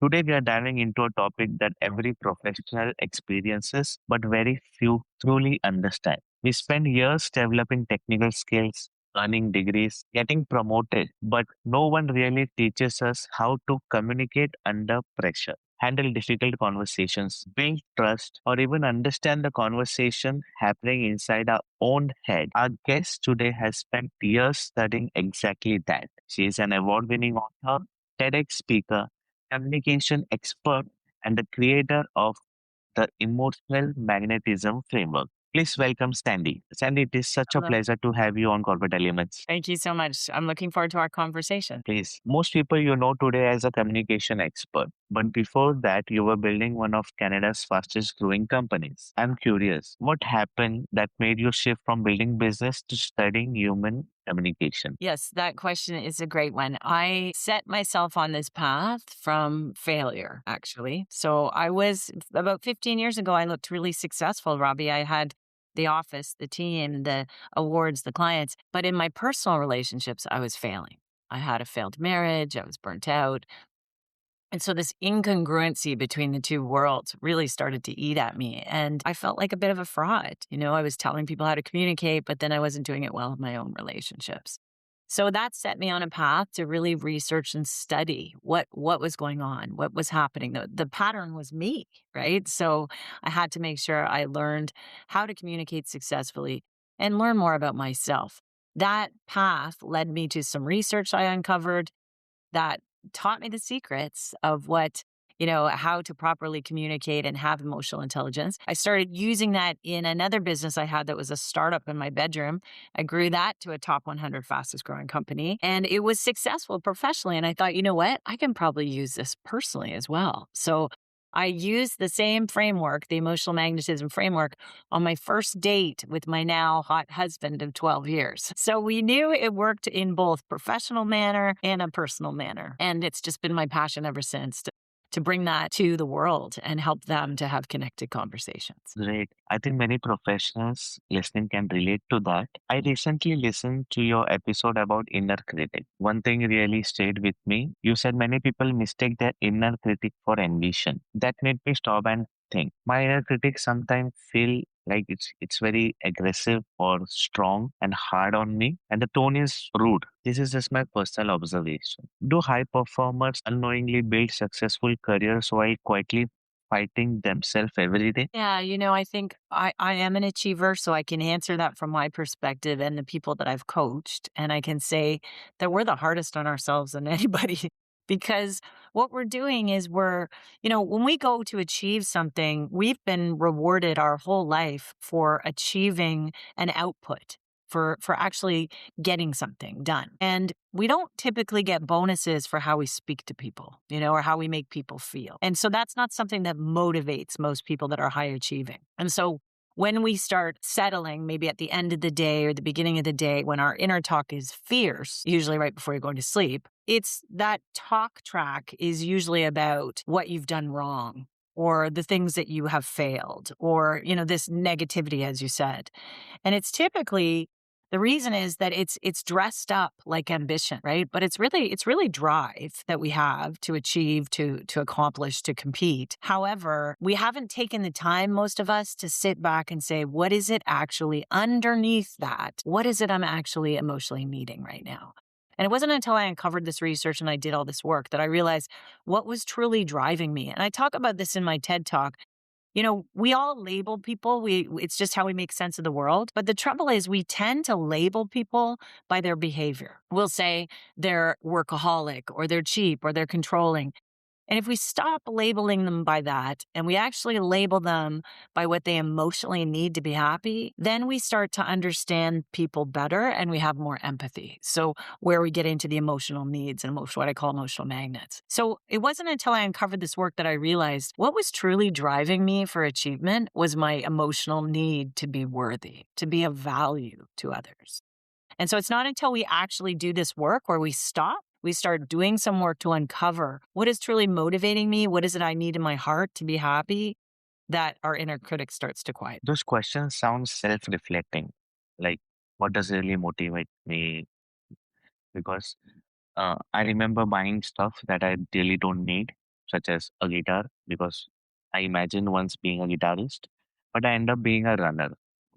Today, we are diving into a topic that every professional experiences, but very few truly understand. We spend years developing technical skills, earning degrees, getting promoted, but no one really teaches us how to communicate under pressure, handle difficult conversations, build trust, or even understand the conversation happening inside our own head. Our guest today has spent years studying exactly that. She is an award winning author, TEDx speaker, communication expert, and the creator of the Emotional Magnetism framework. Please welcome Sandy. Sandy, it is such a Hello. pleasure to have you on Corporate Elements. Thank you so much. I'm looking forward to our conversation. Please, most people you know today as a communication expert, but before that, you were building one of Canada's fastest growing companies. I'm curious, what happened that made you shift from building business to studying human communication? Yes, that question is a great one. I set myself on this path from failure, actually. So I was about 15 years ago, I looked really successful, Robbie. I had the office, the team, the awards, the clients. But in my personal relationships, I was failing. I had a failed marriage, I was burnt out. And so this incongruency between the two worlds really started to eat at me. And I felt like a bit of a fraud. I was telling people how to communicate, but then I wasn't doing it well in my own relationships. So that set me on a path to really research and study what was going on, what was happening. The pattern was me, right? So I had to make sure I learned how to communicate successfully and learn more about myself. That path led me to some research I uncovered that taught me the secrets of how to properly communicate and have emotional intelligence. I started using that in another business I had that was a startup in my bedroom. I grew that to a top 100 fastest growing company and it was successful professionally. And I thought, you know what? I can probably use this personally as well. So I used the same framework, the emotional magnetism framework, on my first date with my now hot husband of 12 years. So we knew it worked in both professional manner and a personal manner. And it's just been my passion ever since to bring that to the world and help them to have connected conversations. Great. I think many professionals listening can relate to that. I recently listened to your episode about inner critic. One thing really stayed with me. You said many people mistake their inner critic for ambition. That made me stop and think. My inner critic sometimes feel like it's very aggressive or strong and hard on me, and the tone is rude. This is just my personal observation. Do high performers unknowingly build successful careers while quietly fighting themselves every day? Yeah, I think I am an achiever, so I can answer that from my perspective and the people that I've coached. And I can say that we're the hardest on ourselves than anybody because what we're doing is when we go to achieve something, we've been rewarded our whole life for achieving an output. For actually getting something done. And we don't typically get bonuses for how we speak to people, or how we make people feel. And so that's not something that motivates most people that are high achieving. And so when we start settling, maybe at the end of the day or the beginning of the day, when our inner talk is fierce, usually right before you're going to sleep, it's that talk track is usually about what you've done wrong or the things that you have failed or, this negativity, as you said. And it's typically the reason is that it's dressed up like ambition, right? But it's really drive that we have to achieve, to accomplish, to compete. However, we haven't taken the time, most of us, to sit back and say, what is it actually underneath that? What is it I'm actually emotionally needing right now? And it wasn't until I uncovered this research and I did all this work that I realized what was truly driving me. And I talk about this in my TED Talk. We all label people. It's just how we make sense of the world. But the trouble is we tend to label people by their behavior. We'll say they're workaholic or they're cheap or they're controlling. And if we stop labeling them by that and we actually label them by what they emotionally need to be happy, then we start to understand people better and we have more empathy. So where we get into the emotional needs and what I call emotional magnets. So it wasn't until I uncovered this work that I realized what was truly driving me for achievement was my emotional need to be worthy, to be of value to others. And so it's not until we actually do this work where we start doing some work to uncover what is truly motivating me, what is it I need in my heart to be happy, that our inner critic starts to quiet. Those questions sound self-reflecting. Like, what does really motivate me? Because I remember buying stuff that I really don't need, such as a guitar, because I imagine once being a guitarist, but I end up being a runner.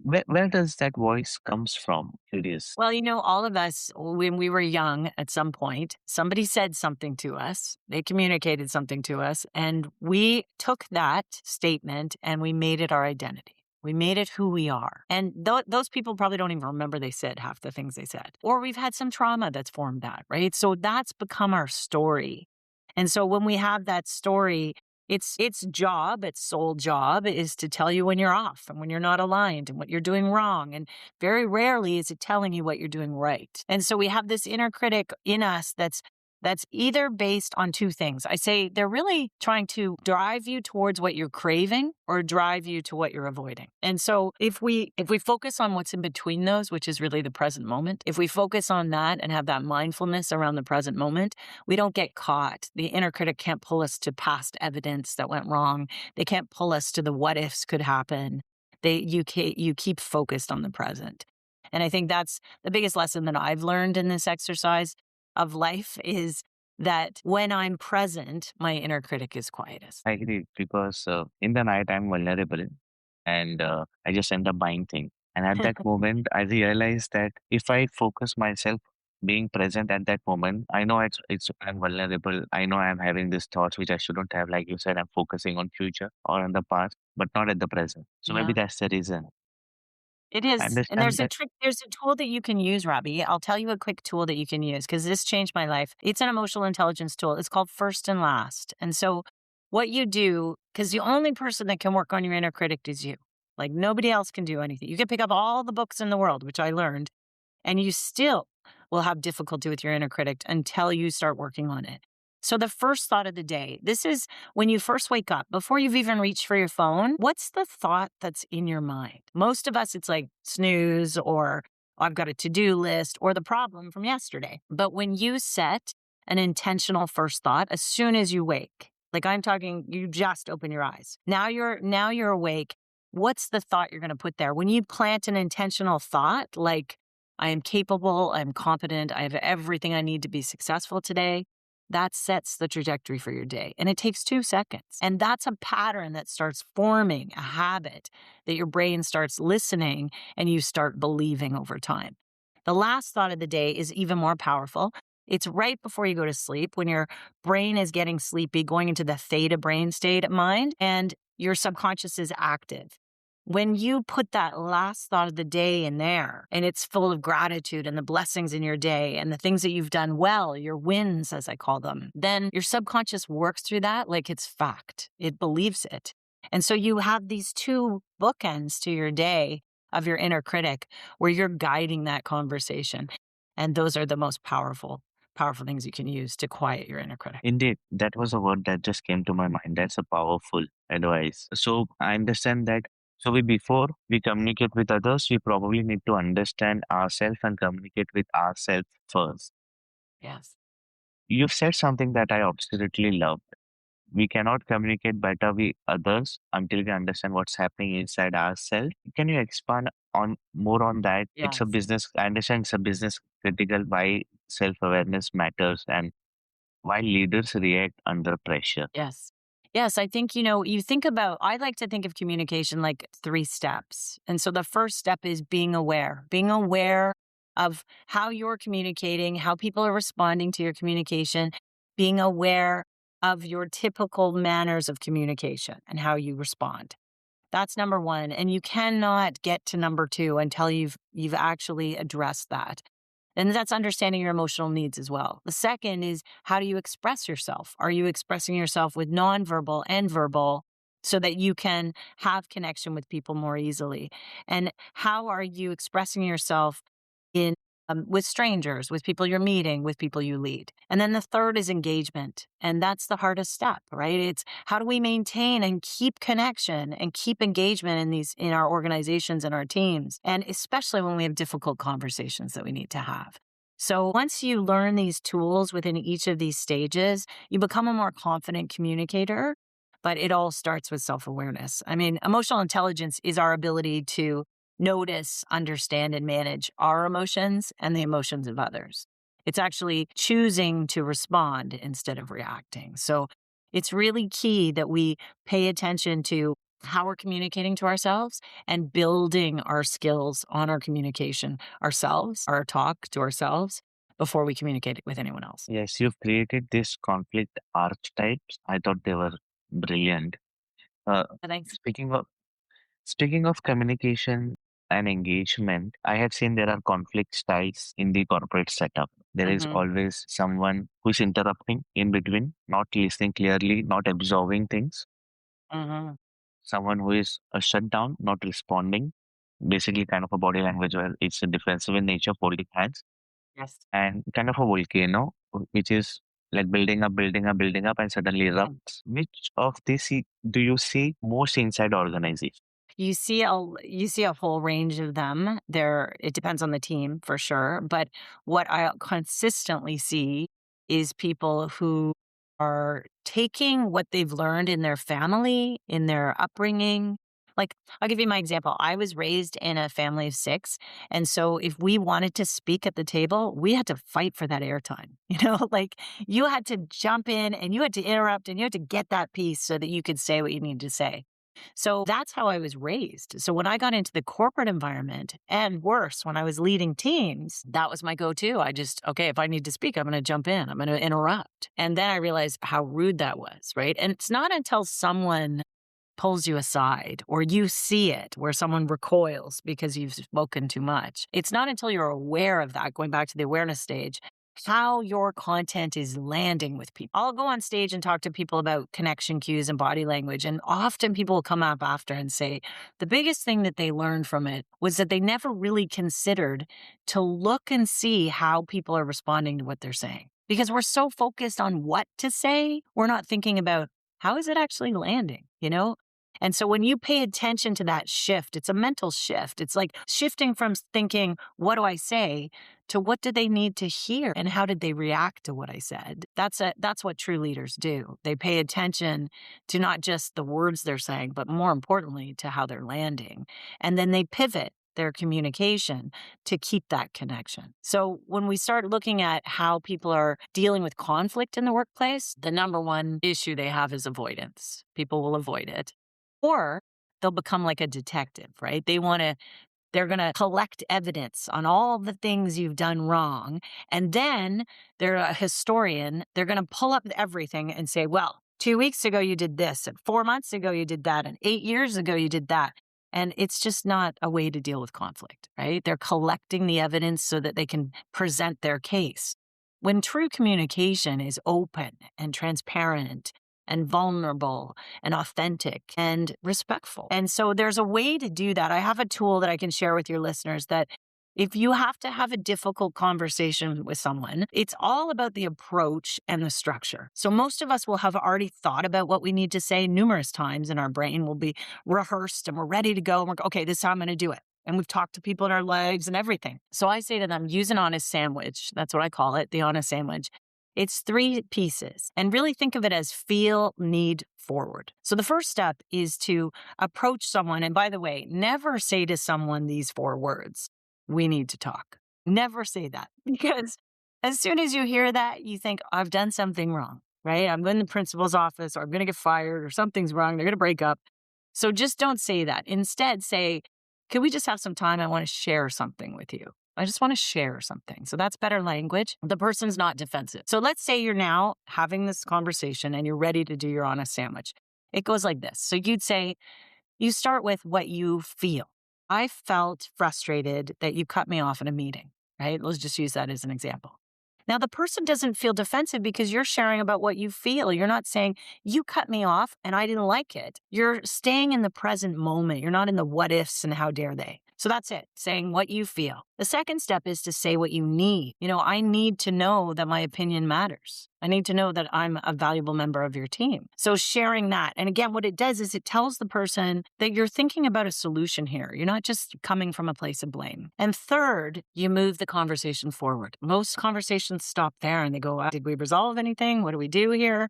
Where does that voice comes from? Curious. Well, all of us, when we were young at some point, somebody said something to us, they communicated something to us, and we took that statement and we made it our identity. We made it who we are. And those people probably don't even remember they said half the things they said. Or we've had some trauma that's formed that, right? So that's become our story. And so when we have that story, its job, its sole job is to tell you when you're off and when you're not aligned and what you're doing wrong. And very rarely is it telling you what you're doing right. And so we have this inner critic in us that's either based on two things. I say they're really trying to drive you towards what you're craving or drive you to what you're avoiding. And so if we focus on what's in between those, which is really the present moment, if we focus on that and have that mindfulness around the present moment, we don't get caught. The inner critic can't pull us to past evidence that went wrong. They can't pull us to the what ifs could happen. You keep focused on the present. And I think that's the biggest lesson that I've learned in this exercise of life is that when I'm present, my inner critic is quietest. I agree because in the night I'm vulnerable and I just end up buying things. And at that moment, I realized that if I focus myself being present at that moment, I know it's I'm vulnerable. I know I'm having these thoughts which I shouldn't have. Like you said, I'm focusing on future or on the past, but not at the present. So maybe Yeah. that's the reason. It I is. And understand that. there's a tool that you can use, Robbie. I'll tell you a quick tool that you can use because this changed my life. It's an emotional intelligence tool. It's called First and Last. And so what you do, because the only person that can work on your inner critic is you. Like nobody else can do anything. You can pick up all the books in the world, which I learned, and you still will have difficulty with your inner critic until you start working on it. So the first thought of the day, this is when you first wake up, before you've even reached for your phone, what's the thought that's in your mind? Most of us, it's like snooze or I've got a to-do list or the problem from yesterday. But when you set an intentional first thought, as soon as you wake, like I'm talking, you just open your eyes. Now you're awake. What's the thought you're going to put there? When you plant an intentional thought, like I am capable, I'm competent, I have everything I need to be successful today, that sets the trajectory for your day. And it takes 2 seconds. And that's a pattern that starts forming a habit that your brain starts listening and you start believing over time. The last thought of the day is even more powerful. It's right before you go to sleep when your brain is getting sleepy, going into the theta brain state of mind, and your subconscious is active. When you put that last thought of the day in there and it's full of gratitude and the blessings in your day and the things that you've done well, your wins, as I call them, then your subconscious works through that like it's fact. It believes it. And so you have these two bookends to your day of your inner critic where you're guiding that conversation. And those are the most powerful things you can use to quiet your inner critic. Indeed, that was a word that just came to my mind. That's a powerful advice. So I understand that. So before we communicate with others, we probably need to understand ourselves and communicate with ourselves first. Yes. You've said something that I absolutely love. We cannot communicate better with others until we understand what's happening inside ourselves. Can you expand on more on that? It's a Yes. business. I understand it's a business critical why self awareness matters and why leaders react under pressure. Yes. Yes, I think, you think about, I like to think of communication like 3 steps. And so the first step is being aware of how you're communicating, how people are responding to your communication, being aware of your typical manners of communication and how you respond. That's number 1. And you cannot get to number 2 until you've actually addressed that. And that's understanding your emotional needs as well. The second is how do you express yourself? Are you expressing yourself with nonverbal and verbal so that you can have connection with people more easily? And how are you expressing yourself in with strangers, with people you're meeting, with people you lead? And then the third is engagement. And that's the hardest step, right? It's how do we maintain and keep connection and keep engagement in our organizations and our teams, and especially when we have difficult conversations that we need to have. So once you learn these tools within each of these stages, you become a more confident communicator, but it all starts with self-awareness. I mean, emotional intelligence is our ability to notice, understand, and manage our emotions and the emotions of others. It's actually choosing to respond instead of reacting. So It's really key that we pay attention to how we're communicating to ourselves and building our skills on our communication ourselves, our talk to ourselves before we communicate it with anyone else. Yes, you've created this conflict archetypes. I thought they were brilliant. Uh, Thanks. speaking of speaking of communication and engagement, I have seen there are conflict styles in the corporate setup. There is Hmm. always someone who is interrupting in between, not listening clearly, not absorbing things. Hmm. Someone who is a shutdown, not responding. Basically, kind of a body language where it's defensive in nature, folding hands, Yes. and kind of a volcano, which is like building up, building up, and suddenly erupts. Which of do you see most inside organization? You see a whole range of them. It depends on the team for sure, but what I consistently see is people who are taking what they've learned in their family, in their upbringing. Like, I'll give you my example. I was raised in a family of 6, and so if we wanted to speak at the table, we had to fight for that airtime. Like, you had to jump in and you had to interrupt and you had to get that piece so that you could say what you needed to say. So that's how I was raised. So when I got into the corporate environment, and worse, when I was leading teams, that was my go to. Okay, if I need to speak, I'm going to jump in, I'm going to interrupt. And then I realized how rude that was, right? And it's not until someone pulls you aside or you see it where someone recoils because you've spoken too much. It's not until you're aware of that, going back to the awareness stage, how your content is landing with people. I'll go on stage and talk to people about connection cues and body language. And often people will come up after and say the biggest thing that they learned from it was that they never really considered to look and see how people are responding to what they're saying. Because we're so focused on what to say, we're not thinking about how is it actually landing? And so when you pay attention to that shift, it's a mental shift. It's like shifting from thinking, what do I say, to what do they need to hear and how did they react to what I said? That's what true leaders do. They pay attention to not just the words they're saying, but more importantly to how they're landing. And then they pivot their communication to keep that connection. So when we start looking at how people are dealing with conflict in the workplace, the number one issue they have is avoidance. People will avoid it. Or they'll become like a detective, right? They're going to collect evidence on all the things you've done wrong. And then they're a historian. They're going to pull up everything and say, well, 2 weeks ago you did this, and 4 months ago you did that, and 8 years ago you did that. And it's just not a way to deal with conflict, right? They're collecting the evidence so that they can present their case. When true communication is open and transparent and vulnerable and authentic and respectful. And so there's a way to do that. I have a tool that I can share with your listeners that if you have to have a difficult conversation with someone, it's all about the approach and the structure. So most of us will have already thought about what we need to say numerous times, and our brain will be rehearsed and we're ready to go. And okay, this is how I'm going to do it. And we've talked to people in our lives and everything. So I say to them, use an honest sandwich. That's what I call it, the honest sandwich. It's 3 pieces, and really think of it as feel, need, forward. So the first step is to approach someone. And by the way, never say to someone these 4 words, we need to talk. Never say that, because as soon as you hear that, you think, I've done something wrong, right? I'm in the principal's office, or I'm going to get fired, or something's wrong. They're going to break up. So just don't say that. Instead, say, can we just have some time? I want to share something with you. I just want to share something. So that's better language. The person's not defensive. So let's say you're now having this conversation and you're ready to do your honest sandwich. It goes like this. So you'd say, you start with what you feel. I felt frustrated that you cut me off in a meeting, right? Let's just use that as an example. Now, the person doesn't feel defensive because you're sharing about what you feel. You're not saying, you cut me off and I didn't like it. You're staying in the present moment. You're not in the what ifs and how dare they. So that's it, saying what you feel. The second step is to say what you need. I need to know that my opinion matters. I need to know that I'm a valuable member of your team. So sharing that. And again, what it does is it tells the person that you're thinking about a solution here. You're not just coming from a place of blame. And third, you move the conversation forward. Most conversations stop there and they go, did we resolve anything? What do we do here?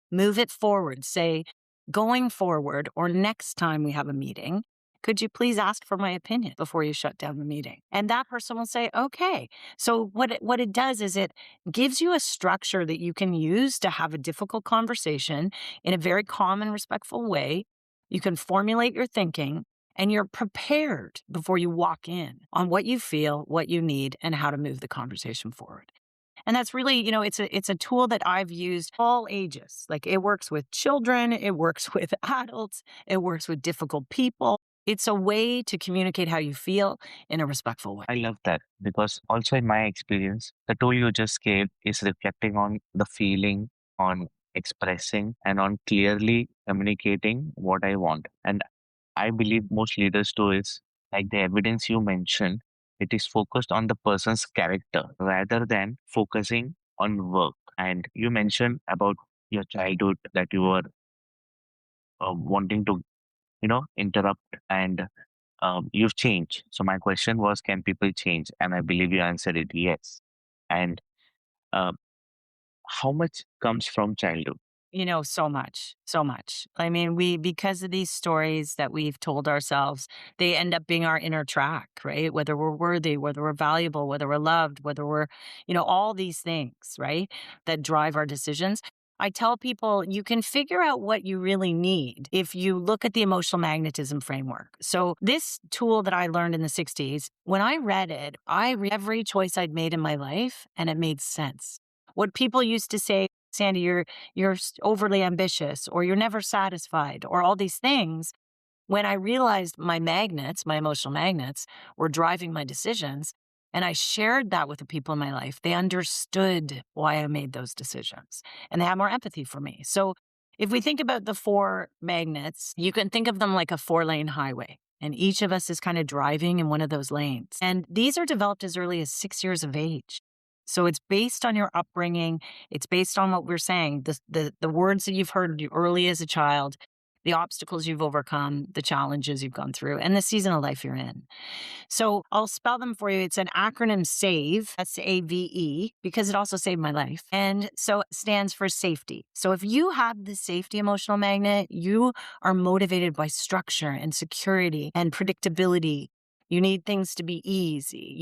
Move it forward. Say, going forward or next time we have a meeting, Could you please ask for my opinion before you shut down the meeting? And that person will say, okay. So what it does is it gives you a structure that you can use to have a difficult conversation in a very calm and respectful way. You can formulate your thinking and you're prepared before you walk in on what you feel, what you need, and how to move the conversation forward. And that's really, it's a tool that I've used all ages. Like it works with children, it works with adults, it works with difficult people. It's a way to communicate how you feel in a respectful way. I love that because also in my experience, the tool you just gave is reflecting on the feeling, on expressing, and on clearly communicating what I want. And I believe most leaders do is like the evidence you mentioned, it is focused on the person's character rather than focusing on work. And you mentioned about your childhood that you were wanting to, interrupt and you've changed. So my question was, can people change? And I believe you answered it yes. And uh, how much comes from childhood? So much, so much. I mean, because of these stories that we've told ourselves, they end up being our inner track, right? Whether we're worthy, whether we're valuable, whether we're loved, whether we're, all these things, right? That drive our decisions. I tell people you can figure out what you really need if you look at the emotional magnetism framework. So, this tool that I learned in the 60s, when I read it, I read every choice I'd made in my life and it made sense. What people used to say, Sandy, you're overly ambitious or you're never satisfied or all these things. When I realized my magnets, my emotional magnets, were driving my decisions, and I shared that with the people in my life, they understood why I made those decisions and they had more empathy for me. So if we think about the four magnets, you can think of them like a 4-lane highway. And each of us is kind of driving in one of those lanes. And these are developed as early as 6 years of age. So it's based on your upbringing. It's based on what we're saying, the words that you've heard early as a child, the obstacles you've overcome, the challenges you've gone through, and the season of life you're in. So I'll spell them for you. It's an acronym SAVE, SAVE, because it also saved my life. And so it stands for safety. So if you have the safety emotional magnet, you are motivated by structure and security and predictability. You need things to be easy.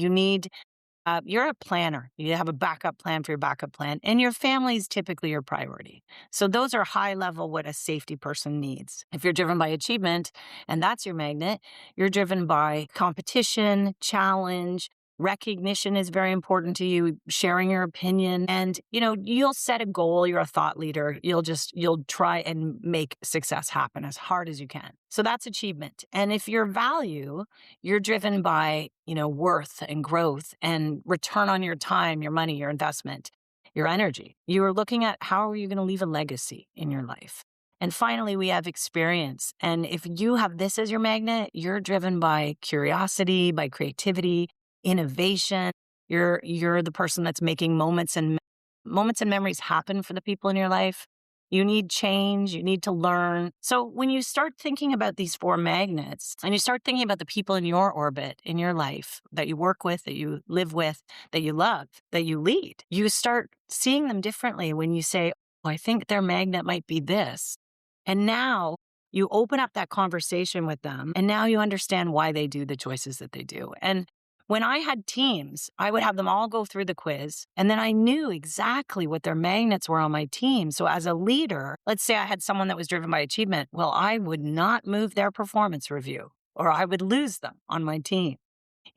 You're a planner. You have a backup plan for your backup plan, and your family is typically your priority. So those are high level what a safety person needs. If you're driven by achievement, and that's your magnet, you're driven by competition, challenge, recognition is very important to you, sharing your opinion. And, you'll set a goal. You're a thought leader. You'll try and make success happen as hard as you can. So that's achievement. And if your value, you're driven by, worth and growth and return on your time, your money, your investment, your energy. You are looking at how are you going to leave a legacy in your life? And finally, we have experience. And if you have this as your magnet, you're driven by curiosity, by creativity, innovation. You're the person that's making moments and memories happen for the people in your life. You need change, you need to learn. So when you start thinking about these four magnets and you start thinking about the people in your orbit, in your life that you work with, that you live with, that you love, that you lead, you start seeing them differently when you say, oh, I think their magnet might be this. And now you open up that conversation with them and now you understand why they do the choices that they do. And when I had teams, I would have them all go through the quiz, and then I knew exactly what their magnets were on my team. So as a leader, let's say I had someone that was driven by achievement. Well, I would not move their performance review, or I would lose them on my team.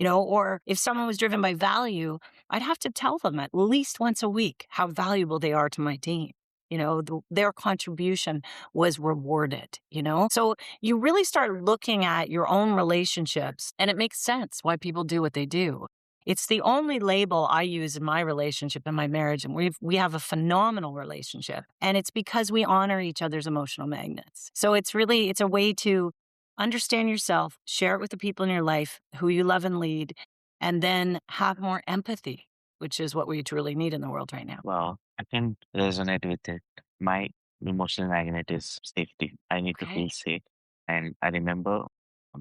Or if someone was driven by value, I'd have to tell them at least once a week how valuable they are to my team. Their contribution was rewarded. So you really start looking at your own relationships and it makes sense why people do what they do. It's the only label I use in my relationship and my marriage. And we have a phenomenal relationship. And it's because we honor each other's emotional magnets. So it's a way to understand yourself, share it with the people in your life who you love and lead, and then have more empathy, which is what we truly need in the world right now. Well, I can resonate with it. My emotional magnet is safety. I need to feel Okay. safe. And I remember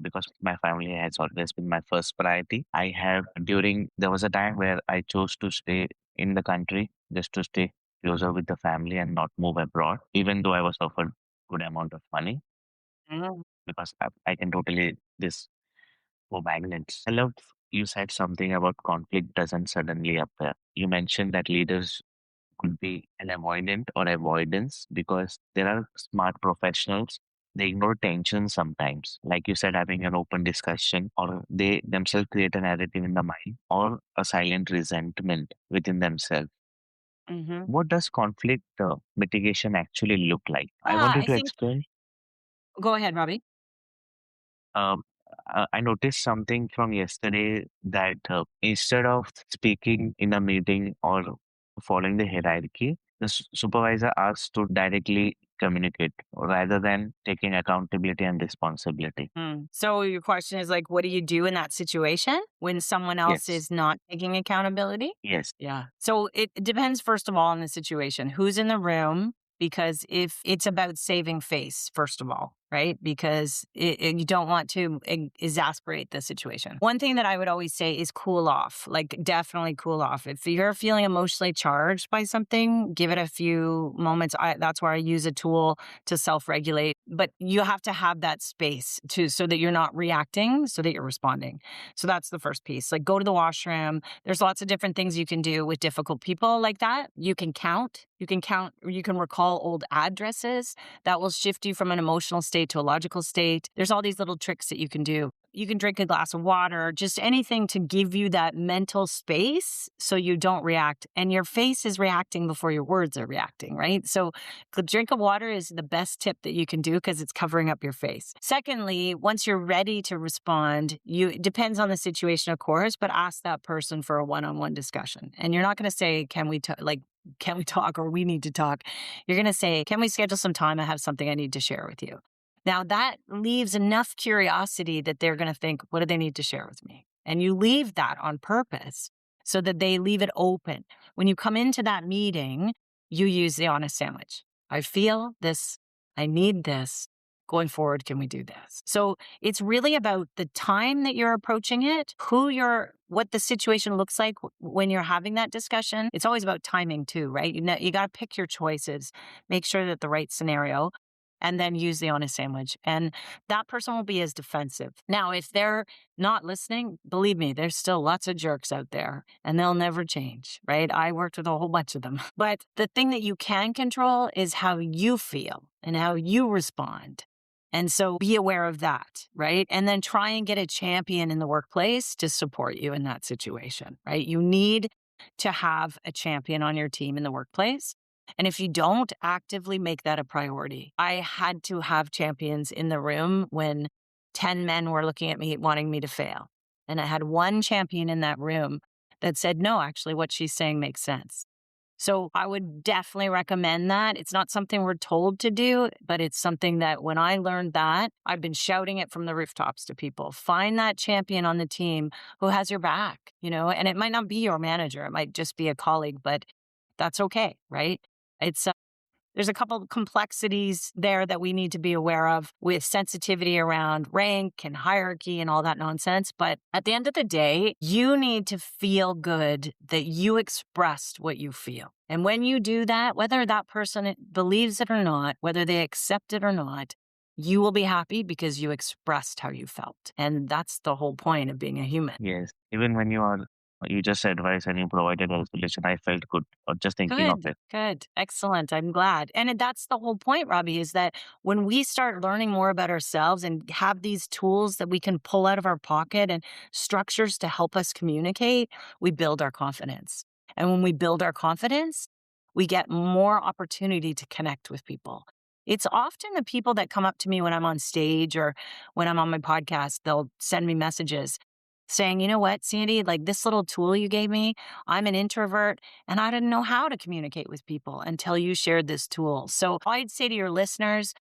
because my family has always been my first priority. There was a time where I chose to stay in the country just to stay closer with the family and not move abroad, even though I was offered good amount of money because I can totally this for magnets. I love you said something about conflict doesn't suddenly appear. You mentioned that leaders could be an avoidant or avoidance because there are smart professionals. They ignore tension sometimes. Like you said, having an open discussion, or they themselves create a narrative in the mind, or a silent resentment within themselves. Mhm. What does conflict mitigation actually look like? I wanted I to think explain. Go ahead, Robbie. Um, I noticed something from yesterday that instead of speaking in a meeting or following the hierarchy, the supervisor asked to directly communicate rather than taking accountability and responsibility. So your question is like, what do you do in that situation when someone else Yes, is not taking accountability? yes, Yeah. So it depends, first of all, on the situation. Who's in the room? Because if it's about saving face, first of all, right? Because you don't want to exasperate the situation. One thing that I would always say is cool off, like definitely cool off. If you're feeling emotionally charged by something, give it a few moments. That's where I use a tool to self regulate. But you have to have that space to so that you're not reacting, so that you're responding. So that's the first piece. Like go to the washroom. There's lots of different things you can do with difficult people like that. You can count. Or you can recall old addresses that will shift you from an emotional state to a logical state. There's all these little tricks that you can do. You can drink a glass of water, just anything to give you that mental space so you don't react. And your face is reacting before your words are reacting, right? So the drink of water is the best tip that you can do because it's covering up your face. Secondly, once you're ready to respond, it depends on the situation, of course, but ask that person for a one-on-one discussion. And you're not going to say, can we talk or we need to talk? You're going to say, can we schedule some time? I have something I need to share with you. Now that leaves enough curiosity that they're going to think, what do they need to share with me? And you leave that on purpose so that they leave it open. When you come into that meeting, you use the honest sandwich. I feel this. I need this. Going forward, can we do this? So it's really about the time that you're approaching it, what the situation looks like when you're having that discussion. It's always about timing too, right? You got to pick your choices, make sure that the right scenario, and then use the honest sandwich. And that person will be as defensive. Now, if they're not listening, believe me, there's still lots of jerks out there and they'll never change, right? I worked with a whole bunch of them. But the thing that you can control is how you feel and how you respond. And so be aware of that, right? And then try and get a champion in the workplace to support you in that situation, right? You need to have a champion on your team in the workplace. And if you don't, actively make that a priority. I had to have champions in the room when 10 men were looking at me, wanting me to fail. And I had one champion in that room that said, no, actually, what she's saying makes sense. So I would definitely recommend that. It's not something we're told to do, but it's something that when I learned that, I've been shouting it from the rooftops to people. Find that champion on the team who has your back, and it might not be your manager. It might just be a colleague, but that's okay, right? It's there's a couple of complexities there that we need to be aware of with sensitivity around rank and hierarchy and all that nonsense. But at the end of the day, you need to feel good that you expressed what you feel. And when you do that, whether that person believes it or not, whether they accept it or not, you will be happy because you expressed how you felt. And that's the whole point of being a human. yes. Even when you just advised and you provided a solution, I felt good just thinking of Good, it. good. Excellent. I'm glad. And that's the whole point, Robbie, is that when we start learning more about ourselves and have these tools that we can pull out of our pocket and structures to help us communicate, we build our confidence. And when we build our confidence, we get more opportunity to connect with people. It's often the people that come up to me when I'm on stage or when I'm on my podcast, they'll send me messages saying, you know what, Sandy, like this little tool you gave me, I'm an introvert and I didn't know how to communicate with people until you shared this tool. So I'd say to your listeners,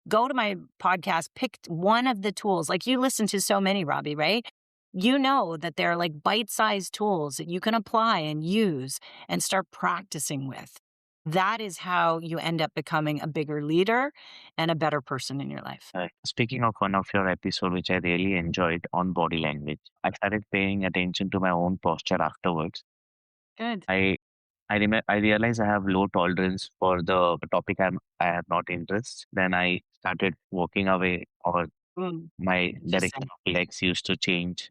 go to my podcast, pick one of the tools. Like you listen to so many, Robbie, right? You know that they're like bite-sized tools that you can apply and use and start practicing with. That is how you end up becoming a bigger leader and a better person in your life. Speaking of one of your episode, which I really enjoyed on body language, I started paying attention to my own posture afterwards. Good. I realized I have low tolerance for the topic I have not interest. Then I started walking away or My direction Interesting. of legs used to change.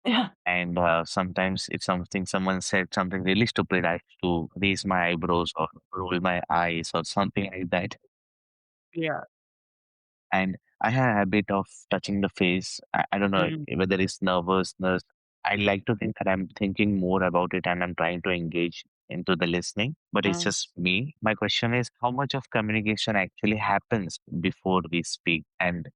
Yeah. And sometimes if someone said something really stupid, I used to raise my eyebrows or roll my eyes or something like that. Yeah. And I have a habit of touching the face. I don't know Mm, whether it's nervousness. I like to think that I'm thinking more about it and I'm trying to engage into the listening, but it's mm. just me. My question is how much of communication actually happens before we speak? And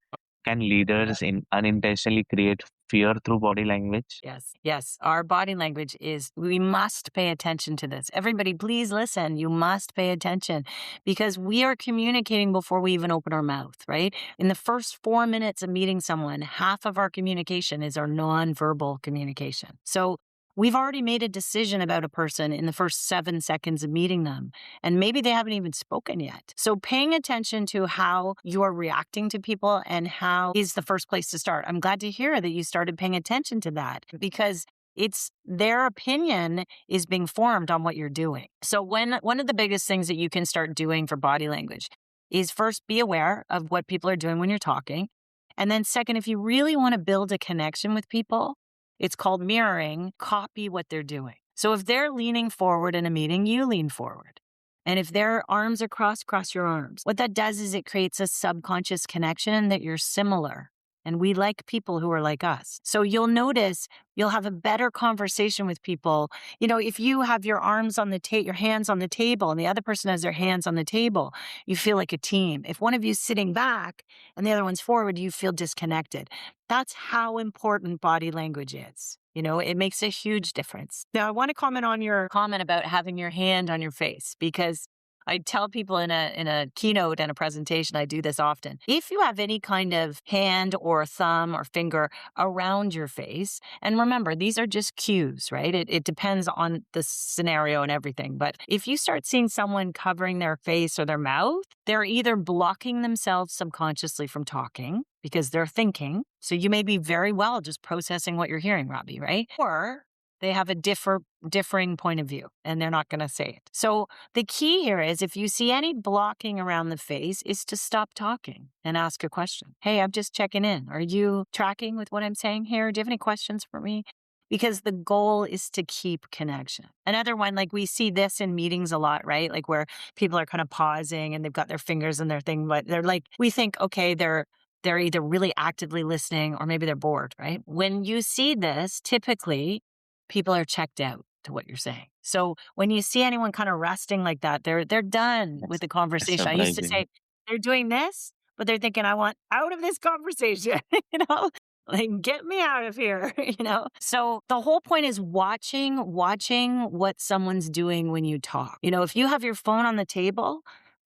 can leaders unintentionally create fear through body language? Yes, yes. Our body language is, we must pay attention to this. Everybody, please listen. You must pay attention because we are communicating before we even open our mouth, right? In the first 4 minutes of meeting someone, half of our communication is our nonverbal communication. So we've already made a decision about a person in the first 7 seconds of meeting them, and maybe they haven't even spoken yet. So paying attention to how you are reacting to people and how is the first place to start. I'm glad to hear that you started paying attention to that because it's their opinion is being formed on what you're doing. So one of the biggest things that you can start doing for body language is first be aware of what people are doing when you're talking. And then second, if you really want to build a connection with people, it's called mirroring, copy what they're doing. So if they're leaning forward in a meeting, you lean forward. And if their arms are crossed, cross your arms. What that does is it creates a subconscious connection that you're similar. And we like people who are like us. So you'll notice you'll have a better conversation with people. You know, if you have your arms on the your hands on the table and the other person has their hands on the table, you feel like a team. If one of you's sitting back and the other one's forward, you feel disconnected. That's how important body language is. You know, it makes a huge difference. Now, I want to comment on your comment about having your hand on your face because I tell people in a keynote and a presentation, I do this often. If you have any kind of hand or thumb or finger around your face, and remember, these are just cues, right? It depends on the scenario and everything. But if you start seeing someone covering their face or their mouth, they're either blocking themselves subconsciously from talking because they're thinking. So you may be very well just processing what you're hearing, Robbie, right? Or they have a differing point of view and they're not going to say it. So the key here is if you see any blocking around the face is to stop talking and ask a question. Hey, I'm just checking in. Are you tracking with what I'm saying here? Do you have any questions for me? Because the goal is to keep connection. Another one, like we see this in meetings a lot, right? Like where people are kind of pausing and they've got their fingers in their thing, but they're like, we think, okay, they're either really actively listening or maybe they're bored, right? When you see this, typically people are checked out to what you're saying. So when you see anyone kind of resting like that, they're done with That's, the that's conversation. I used to surprising. say they're doing this, but they're thinking I want out of this conversation, you know? Like get me out of here, you know? So the whole point is watching what someone's doing when you talk. You know, if you have your phone on the table,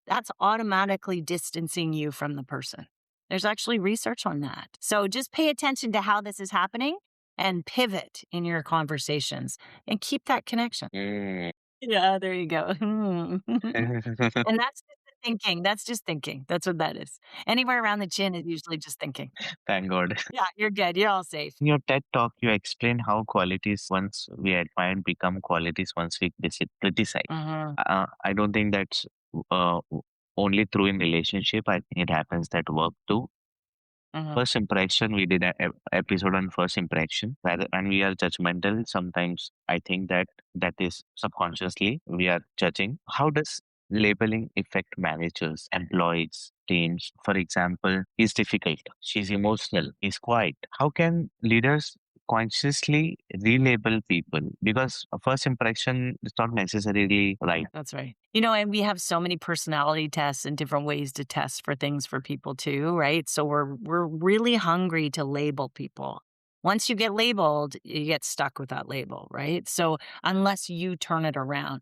that's automatically distancing you from the person. There's actually research on that. So just pay attention to how this is happening and pivot in your conversations and keep that connection. Mm. Yeah, there you go. And that's just the thinking. That's just thinking. That's what that is. Anywhere around the chin is usually just thinking. Thank God. Yeah, you're good. You're all safe. In your TED talk, you explain how qualities once we admire become qualities once we criticize. Mhm, I don't think that's uh, only true in relationship. I think it happens at work too. mhm. First impression, we did an episode on first impression. Rather, and we are judgmental. Sometimes I think that that is subconsciously we are judging. How does labeling affect managers, employees, teams? For example, he's difficult. She's emotional. He's quiet. How can leaders consciously relabel people? Because a first impression is not necessarily right. That's right. You know, and we have so many personality tests and different ways to test for things for people too, right? So we're really hungry to label people. Once you get labeled, you get stuck with that label, right? So unless you turn it around.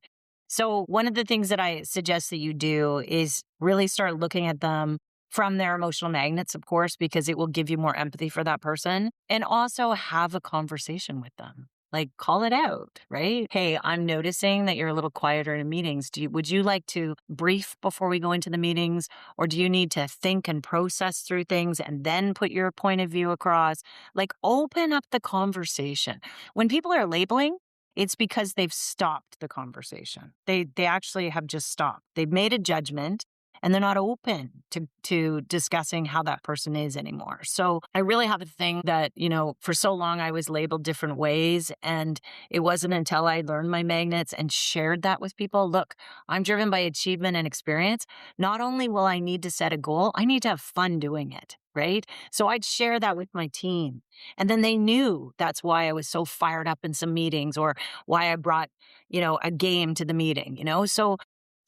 So one of the things that I suggest that you do is really start looking at them from their emotional magnets, of course, because it will give you more empathy for that person and also have a conversation with them. Like call it out, right? Hey, I'm noticing that you're a little quieter in meetings. Would you like to brief before we go into the meetings? Or do you need to think and process through things and then put your point of view across? Like open up the conversation. When people are labeling, it's because they've stopped the conversation. They actually have just stopped. They've made a judgment and they're not open to discussing how that person is anymore. So I really have a thing that, for so long I was labeled different ways. And it wasn't until I learned my magnets and shared that with people. Look, I'm driven by achievement and experience. Not only will I need to set a goal, I need to have fun doing it. Right. So I'd share that with my team. And then they knew that's why I was so fired up in some meetings, or why I brought, a game to the meeting,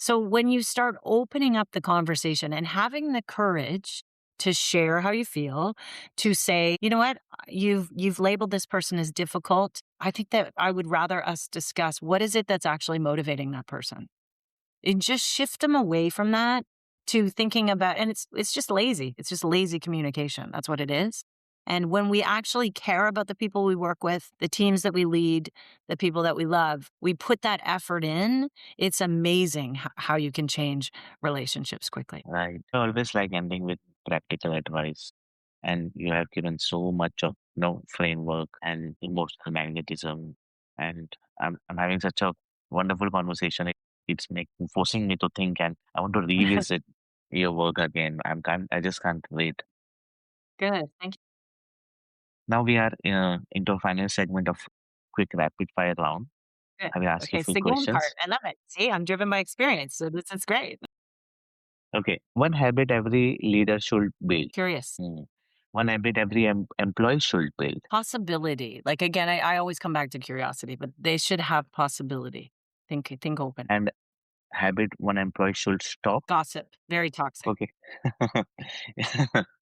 so when you start opening up the conversation and having the courage to share how you feel, to say, you know what, you've labeled this person as difficult. I think that I would rather us discuss what is it that's actually motivating that person, and just shift them away from that to thinking about, and it's just lazy. It's just lazy communication. That's what it is. And when we actually care about the people we work with, the teams that we lead, the people that we love, we put that effort in. It's amazing how you can change relationships quickly. Right. I always like ending with practical advice. And you have given so much of framework and emotional magnetism. And I'm having such a wonderful conversation. It's making forcing me to think, and I want to revisit your work again. I just can't wait. Good. Thank you. Now we are into a final segment of quick rapid fire round. Good. I will ask you a Okay. few Signaling part. questions. I love it. See, I'm driven by experience. So this is great. Okay. One habit every leader should build. Curious. Hmm. One habit every employee should build. Possibility. Like again, I always come back to curiosity, but they should have possibility. Think open. And habit one employee should stop. Gossip. Very toxic. Okay.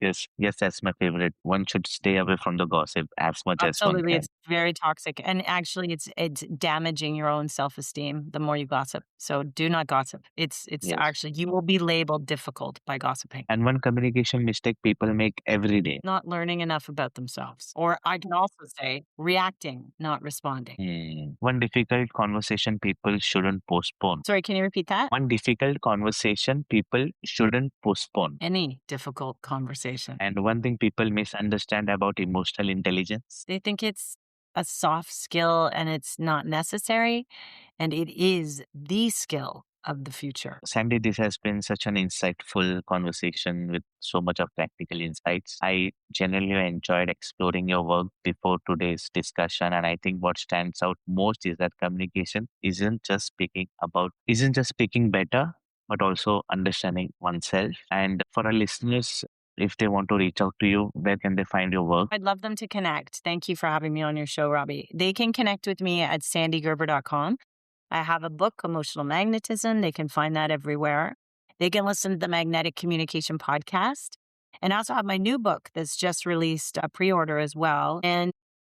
Yes, yes, that's my favorite. One should stay away from the gossip as much as one Absolutely, can. it's very toxic, and actually, it's damaging your own self-esteem the more you gossip. So do not gossip. It's Yes. actually you will be labeled difficult by gossiping. And one communication mistake people make every day. Not learning enough about themselves, or I can also say reacting, not responding. One difficult conversation people shouldn't postpone. Sorry, can you repeat that? One difficult conversation people shouldn't postpone. Any difficult conversation. And one thing people misunderstand about emotional intelligence. They think it's a soft skill and it's not necessary, and it is the skill of the future. Sandy, this has been such an insightful conversation with so much of practical insights. I genuinely enjoyed exploring your work before today's discussion. And I think what stands out most is that communication isn't just speaking better, but also understanding oneself. And for our listeners, if they want to reach out to you, where can they find your work? I'd love them to connect. Thank you for having me on your show, Robbie. They can connect with me at sandygerber.com. I have a book, Emotional Magnetism. They can find that everywhere. They can listen to the Magnetic Communication podcast. And I also have my new book that's just released, a pre-order as well. And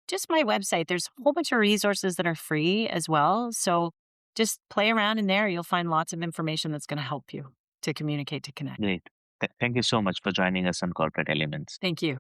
just my website, there's a whole bunch of resources that are free as well. So just play around in there. You'll find lots of information that's going to help you to communicate, to connect. Great. Thank you so much for joining us on Corporate Elements. Thank you.